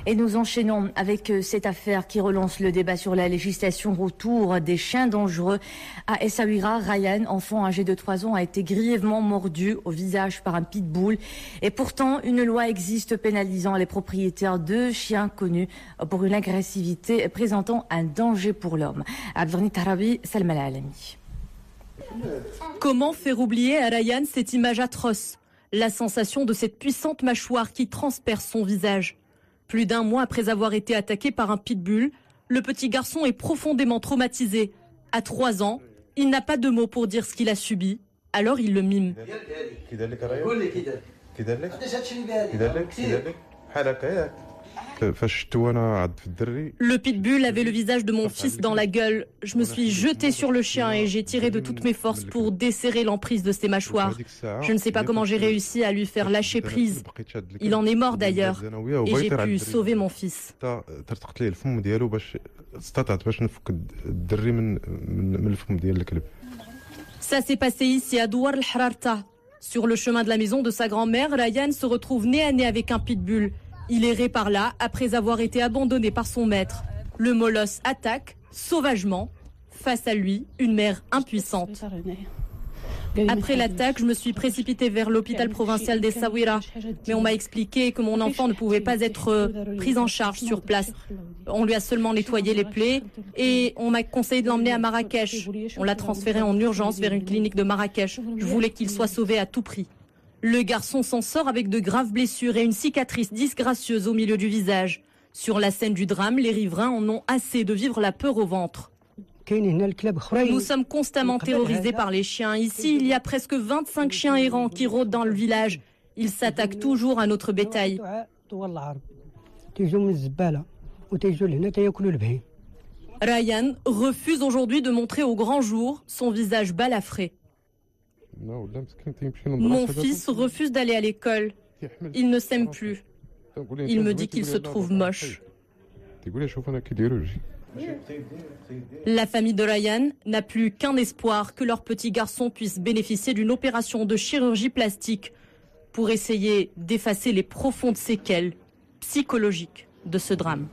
Et nous enchaînons avec cette affaire qui relance le débat sur la législation autour des chiens dangereux. À Essaouira, Ryan, enfant âgé de 3 ans, a été grièvement mordu au visage par un pitbull. Et pourtant, une loi existe pénalisant les propriétaires de chiens connus pour une agressivité présentant un danger pour l'homme. Abdelghani Tarabi, Salma Alami. Comment faire oublier à Ryan cette image atroce? La sensation de cette puissante mâchoire qui transperce son visage. Plus d'un mois après avoir été attaqué par un pitbull, le petit garçon est profondément traumatisé. À 3 ans, il n'a pas de mots pour dire ce qu'il a subi, alors il le mime. Le pitbull avait le visage de mon fils dans la gueule. Je me suis jeté sur le chien et j'ai tiré de toutes mes forces pour desserrer l'emprise de ses mâchoires. Je ne sais pas comment j'ai réussi à lui faire lâcher prise. Il en est mort d'ailleurs et j'ai pu sauver mon fils. Ça s'est passé ici à Douar el-Hararta. Sur le chemin de la maison de sa grand-mère, Ryan se retrouve nez à nez avec un pitbull. Il errait par là après avoir été abandonné par son maître. Le molosse attaque sauvagement. Face à lui, une mère impuissante. Après l'attaque, je me suis précipitée vers l'hôpital provincial d'Essaouira. Mais on m'a expliqué que mon enfant ne pouvait pas être pris en charge sur place. On lui a seulement nettoyé les plaies et on m'a conseillé de l'emmener à Marrakech. On l'a transféré en urgence vers une clinique de Marrakech. Je voulais qu'il soit sauvé à tout prix. Le garçon s'en sort avec de graves blessures et une cicatrice disgracieuse au milieu du visage. Sur la scène du drame, les riverains en ont assez de vivre la peur au ventre. Nous sommes constamment terrorisés par les chiens. Ici, il y a presque 25 chiens errants qui rôdent dans le village. Ils s'attaquent toujours à notre bétail. Ryan refuse aujourd'hui de montrer au grand jour son visage balafré. Mon fils refuse d'aller à l'école. Il ne s'aime plus. Il me dit qu'il se trouve moche. La famille de Ryan n'a plus qu'un espoir, que leur petit garçon puisse bénéficier d'une opération de chirurgie plastique pour essayer d'effacer les profondes séquelles psychologiques de ce drame.